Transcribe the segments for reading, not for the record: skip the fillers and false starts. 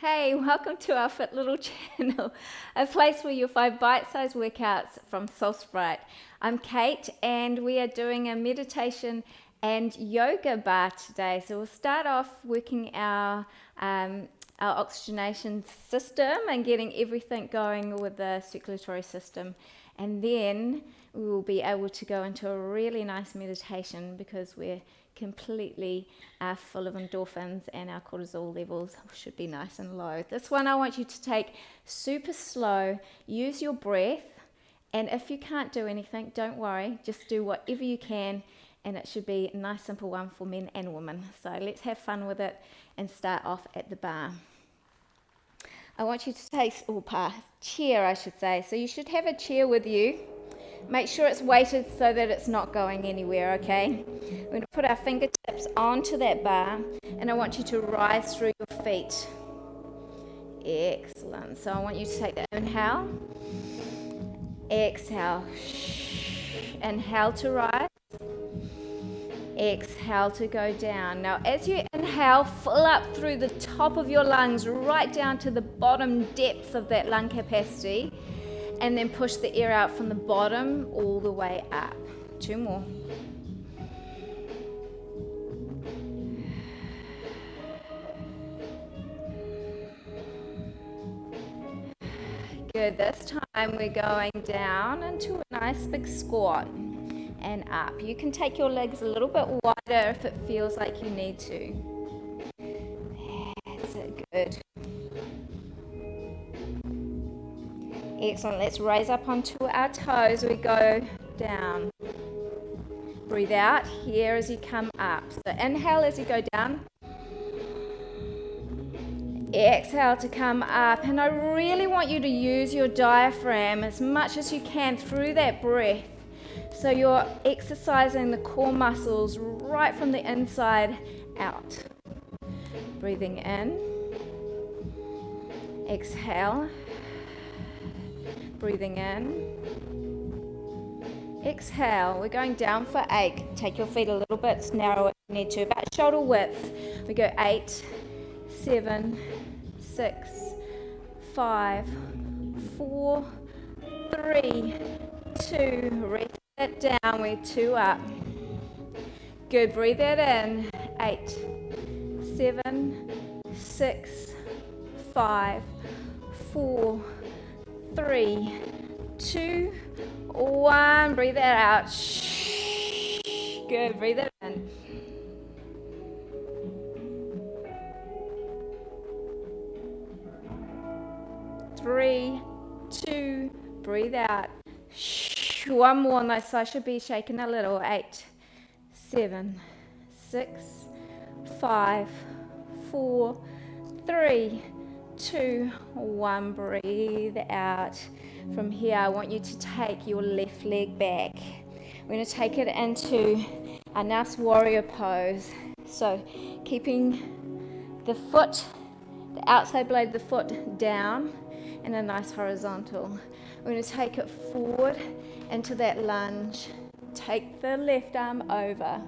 Hey, welcome to our Fit Little channel, a place where you'll find bite-sized workouts from SoulSprite. I'm Kate and we are doing a meditation and yoga bar today. So we'll start off working our oxygenation system and getting everything going with the circulatory system. And then we will be able to go into a really nice meditation because we're completely full of endorphins and our cortisol levels should be nice and low. This one I want you to take super slow, use your breath, and if you can't do anything, don't worry, just do whatever you can, and it should be a nice simple one for men and women. So let's have fun with it and start off at the bar. I want you to take, chair I should say, so you should have a chair with you. Make sure it's weighted so that it's not going anywhere, okay? We're going to put our fingertips onto that bar, and I want you to rise through your feet. Excellent. So I want you to take the inhale, exhale, inhale to rise, exhale to go down. Now as you inhale, fill up through the top of your lungs, right down to the bottom depths of that lung capacity. And then push the air out from the bottom all the way up. 2 more. Good. This time we're going down into a nice big squat and up. You can take your legs a little bit wider if it feels like you need to. That's it. Good. Excellent. Let's raise up onto our toes. We go down. Breathe out here as you come up. So inhale as you go down. Exhale to come up. And I really want you to use your diaphragm as much as you can through that breath. So you're exercising the core muscles right from the inside out. Breathing in. Exhale. Breathing in. Exhale. We're going down for 8. Take your feet a little bit narrower if you need to, about shoulder width. We go 8, 7, 6, 5, 4, 3, 2. Rest it down. We're 2 up. Good. Breathe that in. 8, 7, 6, 5, 4, 3, 2, 1. Breathe that out. Good. Breathe it in. Three, 2. Breathe out. 1 more. That side should be shaking a little. 8, 7, 6, 5, 4, 3, 2, 1. Breathe out. From here, I want you to take your left leg back. We're going to take it into a nice warrior pose. So keeping the foot, the outside blade of the foot down in a nice horizontal. We're going to take it forward into that lunge. Take the left arm over.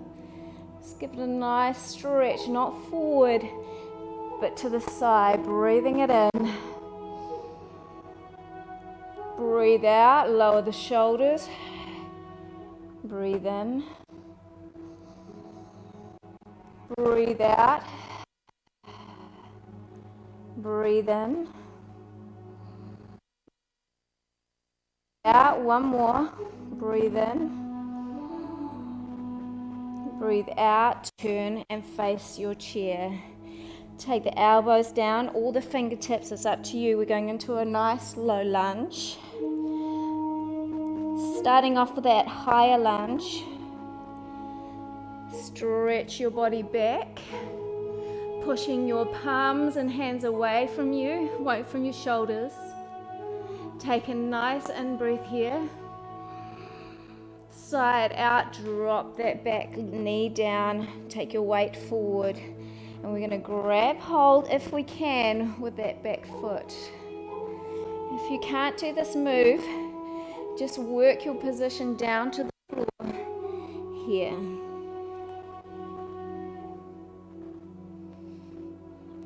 Just give it a nice stretch, not forward, but to the side, breathing it in. Breathe out, lower the shoulders. Breathe in. Breathe out. Breathe in. Out, 1 more. Breathe in. Breathe out, turn and face your chair. Take the elbows down, all the fingertips, it's up to you. We're going into a nice low lunge. Starting off with that higher lunge. Stretch your body back. Pushing your palms and hands away from you, away from your shoulders. Take a nice in-breath here. Side out, drop that back knee down. Take your weight forward. And we're going to grab hold, if we can, with that back foot. If you can't do this move, just work your position down to the floor here.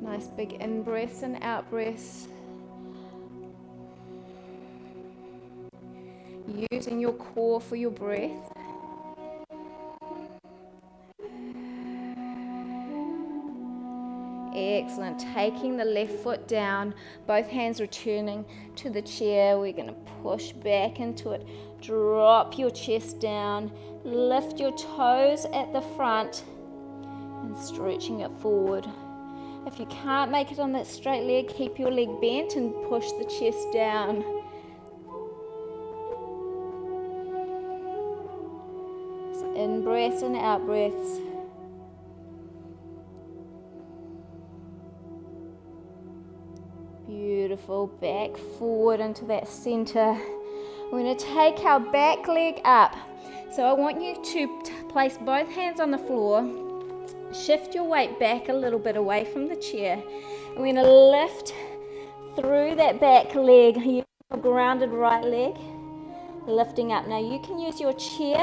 Nice big in breaths and out breaths. Using your core for your breath. Excellent. Taking the left foot down, both hands returning to the chair. We're going to push back into it. Drop your chest down. Lift your toes at the front and stretching it forward. If you can't make it on that straight leg, keep your leg bent and push the chest down. So in breaths and out breaths. Beautiful. Back forward into that center. We're going to take our back leg up. So I want you to place both hands on the floor. Shift your weight back a little bit away from the chair. And we're going to lift through that back leg. Your grounded right leg. Lifting up. Now you can use your chair.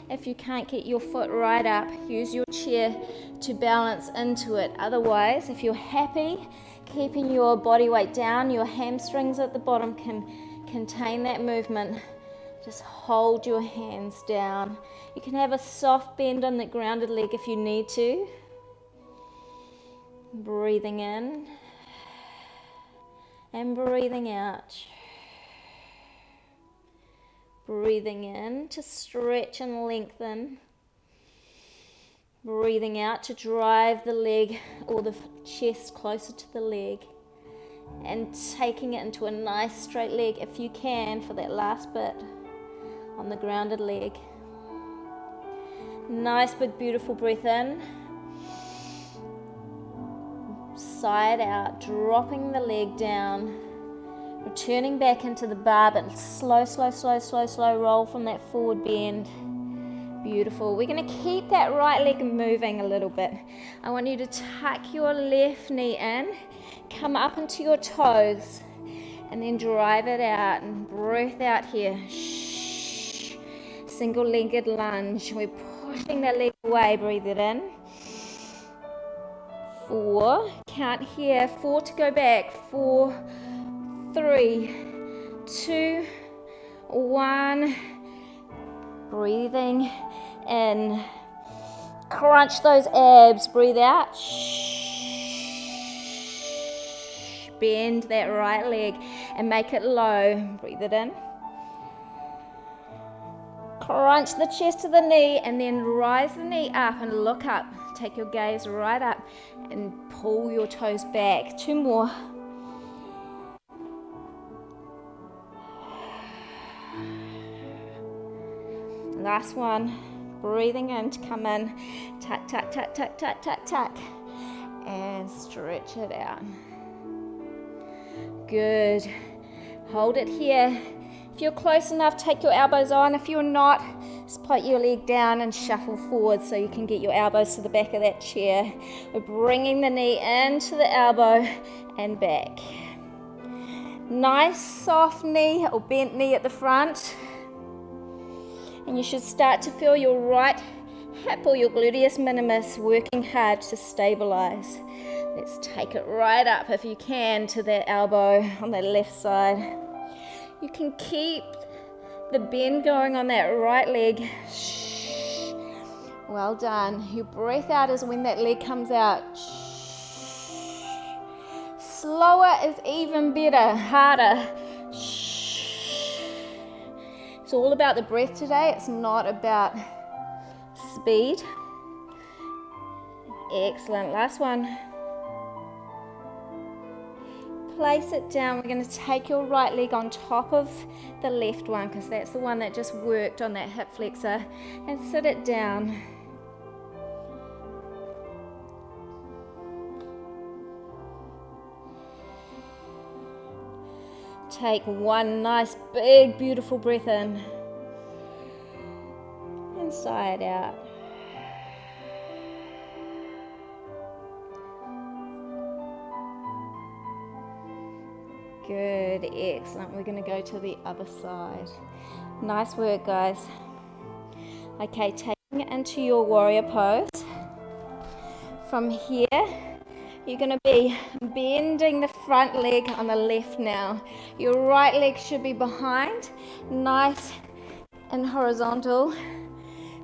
If you can't get your foot right up, use your chair to balance into it. Otherwise, if you're happy keeping your body weight down, your hamstrings at the bottom can contain that movement. Just hold your hands down. You can have a soft bend on the grounded leg if you need to. Breathing in and breathing out. Breathing in to stretch and lengthen. Breathing out to drive the leg or the chest closer to the leg. And taking it into a nice straight leg if you can for that last bit on the grounded leg. Nice big beautiful breath in. Side out, dropping the leg down. Returning back into the bar, but slow roll from that forward bend. Beautiful. We're going to keep that right leg moving a little bit. I want you to tuck your left knee in, come up into your toes, and then drive it out and breath out here. Shh. Single-legged lunge. We're pushing that leg away. Breathe it in. 4. Count here. 4 to go back. 4, 3, 2, 1. Breathing in. Crunch those abs. Breathe out. Bend that right leg and make it low. Breathe it in. Crunch the chest to the knee and then rise the knee up and look up. Take your gaze right up and pull your toes back. 2 more. Last one. Breathing in to come in. Tuck, tuck, tuck, tuck, tuck, tuck, tuck. And stretch it out. Good. Hold it here. If you're close enough, take your elbows on. If you're not, just put your leg down and shuffle forward so you can get your elbows to the back of that chair. We're bringing the knee into the elbow and back. Nice soft knee or bent knee at the front. And you should start to feel your right hip or your gluteus minimus working hard to stabilize. Let's take it right up if you can to that elbow on the left side. You can keep the bend going on that right leg. Shh. Well done. Your breath out is when that leg comes out. Shh. Slower is even better, harder. Shh. It's all about the breath today. It's not about speed. Excellent. Last one. Place it down. We're going to take your right leg on top of the left one because that's the one that just worked on that hip flexor, and sit it down. Take one nice big beautiful breath in and sigh it out. Good, excellent. We're going to go to the other side. Nice work, guys. Okay, taking it into your warrior pose. From here, You're going to be bending the front leg on the left now. Your right leg should be behind, nice and horizontal.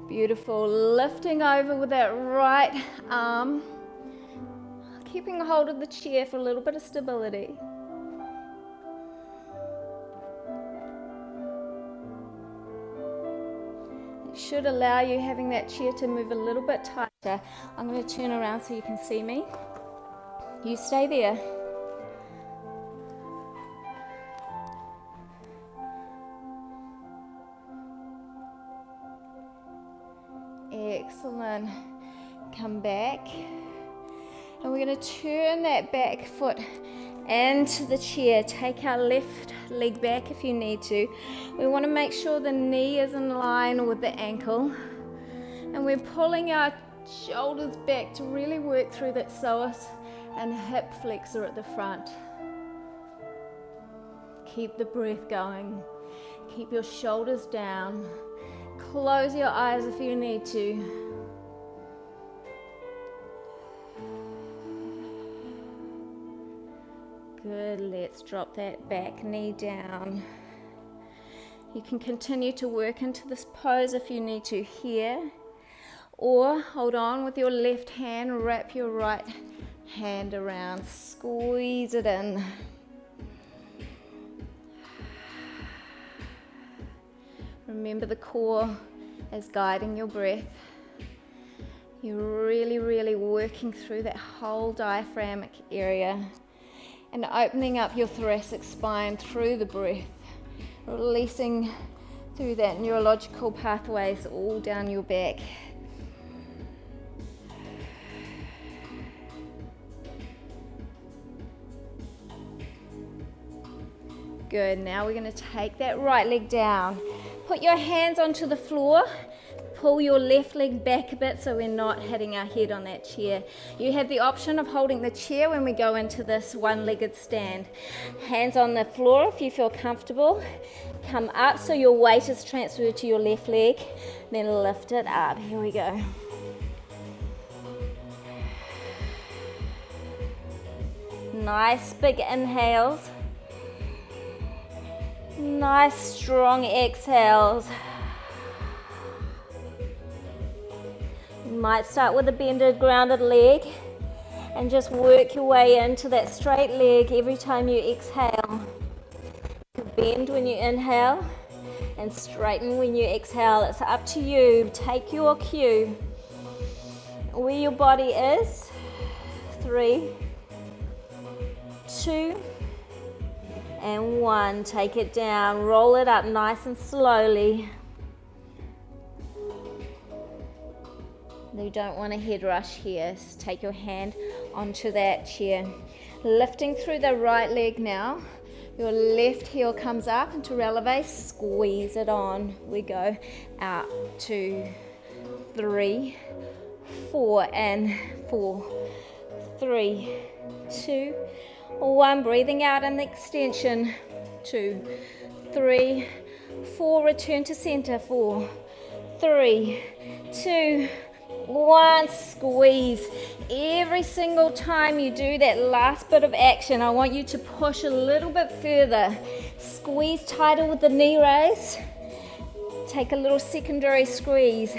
Beautiful. Lifting over with that right arm. Keeping a hold of the chair for a little bit of stability. It should allow you having that chair to move a little bit tighter. I'm going to turn around so you can see me. You stay there. Excellent. Come back. And we're going to turn that back foot into the chair. Take our left leg back if you need to. We want to make sure the knee is in line with the ankle. And we're pulling our shoulders back to really work through that psoas and hip flexor at the front. Keep the breath going. Keep your shoulders down. Close your eyes if you need to. Good, let's drop that back knee down. You can continue to work into this pose if you need to here, or hold on with your left hand, wrap your right hand around, squeeze it in. Remember the core as guiding your breath. You're really, really working through that whole diaphragmic area and opening up your thoracic spine through the breath, releasing through that neurological pathways all down your back. Good, now we're going to take that right leg down. Put your hands onto the floor. Pull your left leg back a bit so we're not hitting our head on that chair. You have the option of holding the chair when we go into this one-legged stand. Hands on the floor if you feel comfortable. Come up so your weight is transferred to your left leg. Then lift it up. Here we go. Nice big inhales. Nice strong exhales. You might start with a bended, grounded leg and just work your way into that straight leg every time you exhale. Bend when you inhale and straighten when you exhale. It's up to you. Take your cue. Where your body is. 3, 2, and 1. Take it down. Roll it up nice and slowly. You don't want a head rush here. So take your hand onto that chair. Lifting through the right leg now. Your left heel comes up into releve. Squeeze it on. We go out. 2, 3, 4, and 4. 3, 2, 1. Breathing out in the extension. 2, 3, 4. Return to center. 4, 3, 2, 1. Squeeze. Every single time you do that last bit of action, I want you to push a little bit further. Squeeze tighter with the knee raise. Take a little secondary squeeze.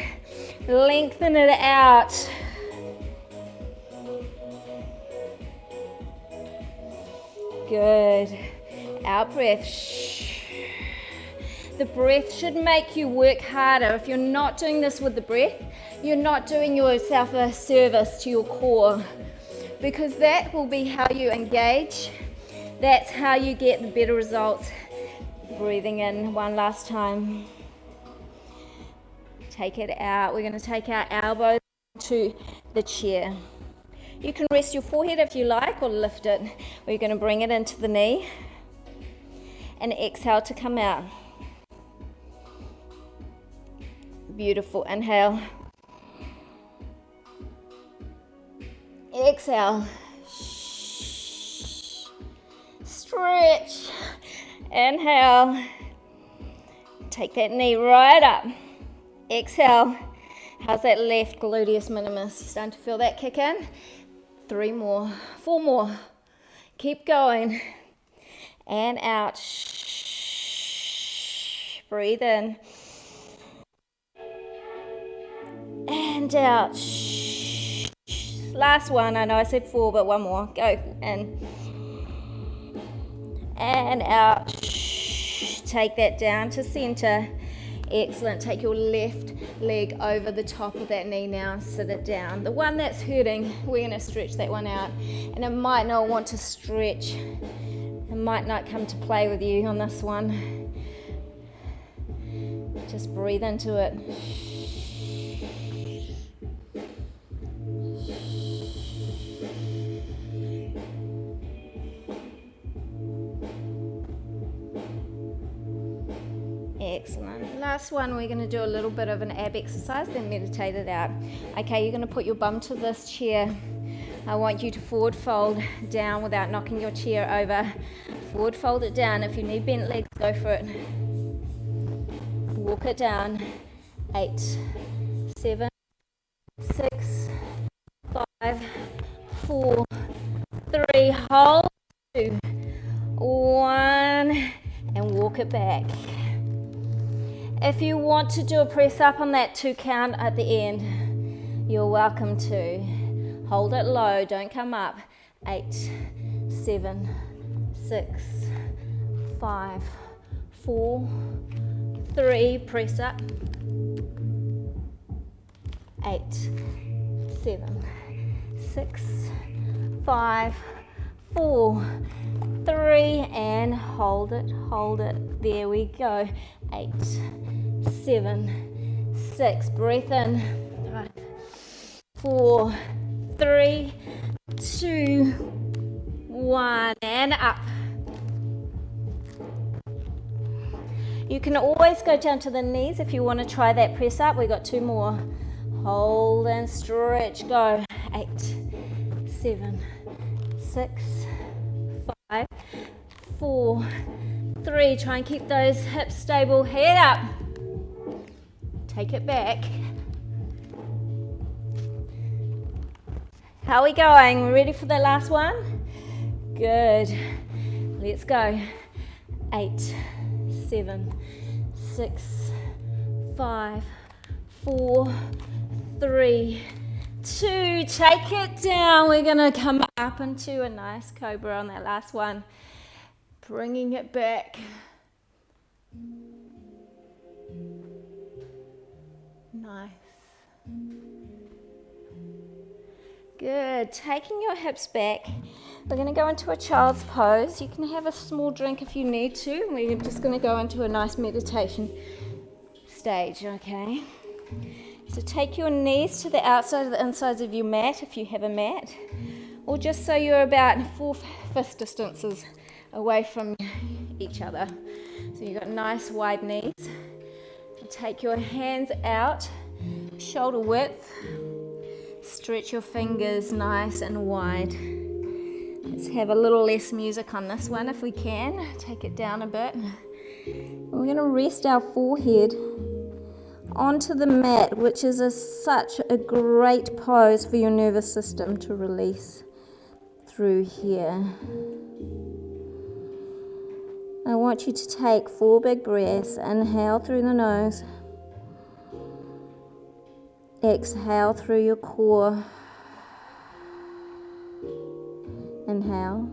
Lengthen it out. Good. Out breath. The breath should make you work harder. If you're not doing this with the breath, you're not doing yourself a service to your core, because that will be how you engage. That's how you get the better results. Breathing in one last time. Take it out. We're going to take our elbows to the chair. You can rest your forehead if you like, or lift it. We're going to bring it into the knee and exhale to come out. Beautiful. Inhale. Exhale. Stretch. Inhale. Take that knee right up. Exhale. How's that left gluteus minimus? Starting to feel that kick in? 3 more, 4 more. Keep going. And out. Breathe in. And out. Last one. I know I said 4, but 1 more. Go in. And out. Take that down to center. Excellent. Take your left leg over the top of that knee now and sit it down. The one that's hurting, we're going to stretch that one out. And it might not want to stretch. It might not come to play with you on this one. Just breathe into it. Excellent. Last one, we're going to do a little bit of an ab exercise, then meditate it out. Okay, you're going to put your bum to this chair. I want you to forward fold down without knocking your chair over. Forward fold it down. If you need bent legs, go for it. Walk it down. 8, 7, 6, 5, 4, 3, hold, 2, 1, and walk it back. If you want to do a press up on that 2 count at the end, you're welcome to. Hold it low, don't come up. 8, 7, 6, 5, 4, 3, press up. 8, 7, 6, 5, 4, 3, and hold it, hold it. There we go. 8, 7, 6, breath in. 5, 4, 3, 2, 1, and up. You can always go down to the knees if you want to try that press up. We've got 2 more. Hold and stretch. Go. 8, 7, 6, 5, 4, 3. Try and keep those hips stable. Head up. Take it back. How are we going? We're ready for the last one? Good. Let's go. 8, 7, 6, 5, 4, 3, 2. Take it down. We're going to come up into a nice cobra on that last one. Bringing it back. Nice. Good. Taking your hips back. We're going to go into a child's pose. You can have a small drink if you need to. We're just going to go into a nice meditation stage, okay? So take your knees to the outside of the insides of your mat if you have a mat, or just so you're about 4 fist distances away from each other. So you've got nice wide knees. Take your hands out, shoulder width. Stretch your fingers nice and wide. Let's have a little less music on this one if we can. Take it down a bit. We're going to rest our forehead onto the mat, which is such a great pose for your nervous system to release through here. I want you to take 4 big breaths. Inhale through the nose. Exhale through your core. Inhale.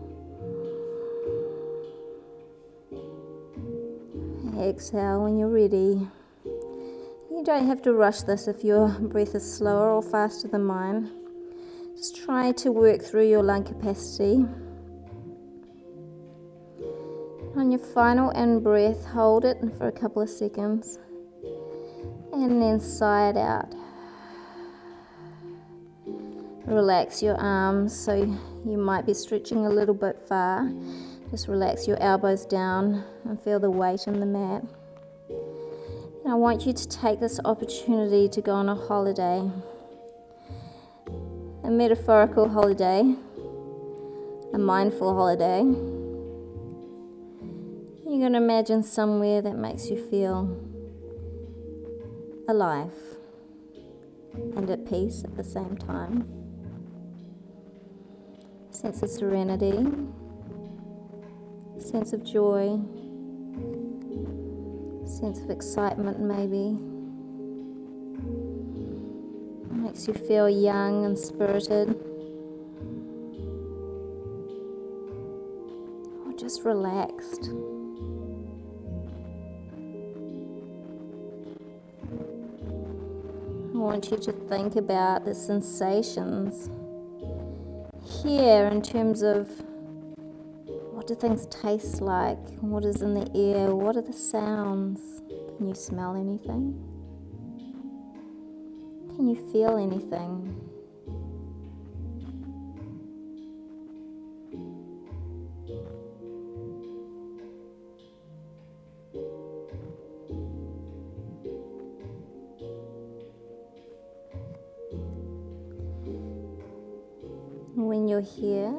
Exhale when you're ready. You don't have to rush this if your breath is slower or faster than mine. Just try to work through your lung capacity. On your final in-breath, hold it for a couple of seconds. And then sigh it out. Relax your arms, so you might be stretching a little bit far. Just relax your elbows down and feel the weight in the mat. And I want you to take this opportunity to go on a holiday, a metaphorical holiday, a mindful holiday. You're going to imagine somewhere that makes you feel alive and at peace at the same time. sense of serenity, sense of joy, sense of excitement maybe. It makes you feel young and spirited. Or just relaxed. I want you to think about the sensations here in terms of what do things taste like, what is in the air, what are the sounds. Can you smell anything? Can you feel anything? When you're here,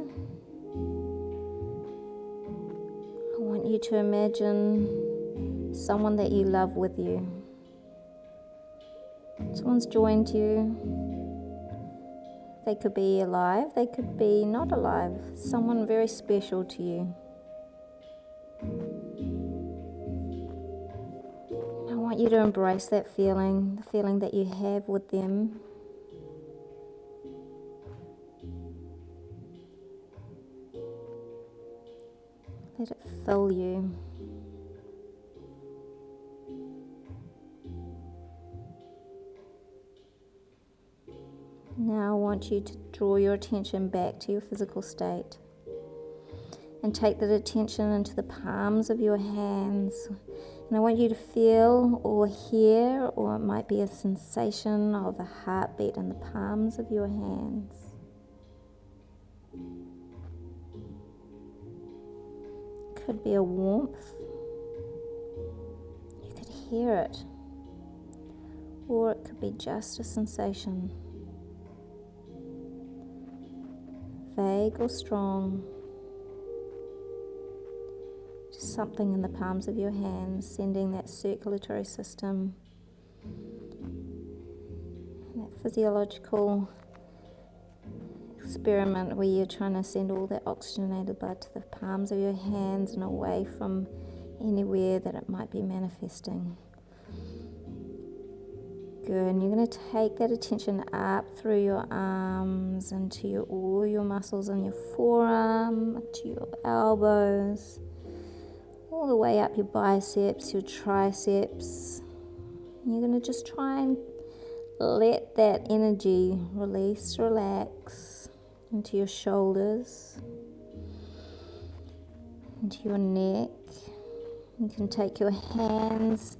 I want you to imagine someone that you love with you. Someone's joined you. They could be alive, they could be not alive. Someone very special to you. I want you to embrace that feeling, the feeling that you have with them. Let it fill you. Now I want you to draw your attention back to your physical state and take that attention into the palms of your hands. And I want you to feel or hear, or it might be a sensation of a heartbeat in the palms of your hands. Could be a warmth. You could hear it. Or it could be just a sensation. Vague or strong. Just something in the palms of your hands, sending that circulatory system, that physiological experiment where you're trying to send all that oxygenated blood to the palms of your hands and away from anywhere that it might be manifesting. Good, and you're going to take that attention up through your arms into all your muscles in your forearm, to your elbows, all the way up your biceps, your triceps. And you're going to just try and let that energy release, relax into your shoulders, into your neck. You can take your hands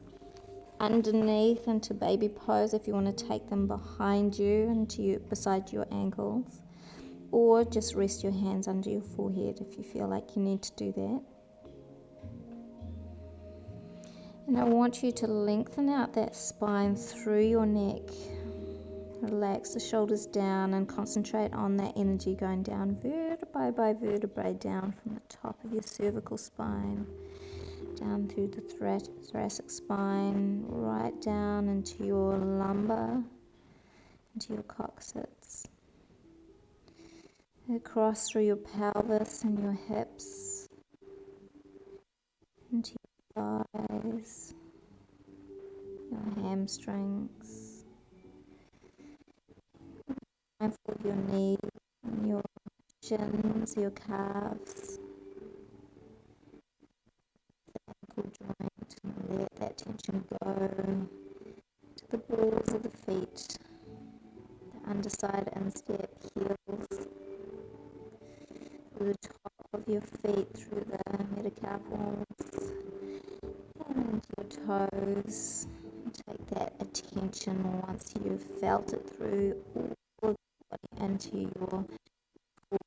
underneath into baby pose if you want to take them behind you, beside your ankles, or just rest your hands under your forehead if you feel like you need to do that. And I want you to lengthen out that spine through your neck. Relax the shoulders down and concentrate on that energy going down vertebrae by vertebrae, down from the top of your cervical spine, down through the thoracic spine, right down into your lumbar, into your coccyx, across through your pelvis and your hips, into your thighs, your hamstrings, mindful of your knees, and your shins, your calves, ankle joint, and let that tension go to the balls of the feet, the underside instep, heels, through the top of your feet, through the metacarpals, and into your toes. Take that attention once you've felt it through all of the body into your core.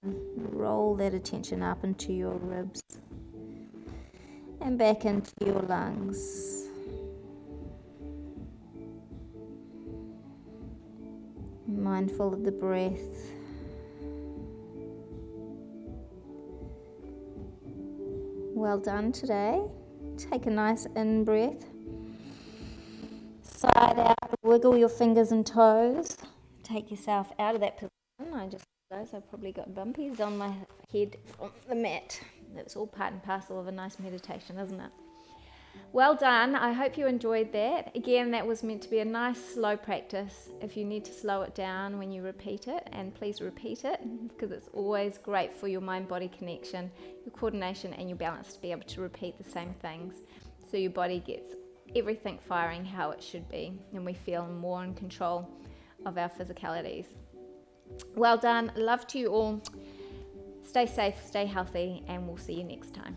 Roll that attention up into your ribs and back into your lungs. Mindful of the breath. Well done today. Take a nice in breath. Side out, wiggle your fingers and toes. Take yourself out of that position. I just Guys, I've probably got bumpies on my head from the mat. That's all part and parcel of a nice meditation, isn't it? Well done. I hope you enjoyed that. Again, that was meant to be a nice slow practice. If you need to slow it down when you repeat it, and please repeat it, because it's always great for your mind-body connection, your coordination and your balance to be able to repeat the same things, so your body gets everything firing how it should be, and we feel more in control of our physicalities. Well done. Love to you all. Stay safe, stay healthy, and we'll see you next time.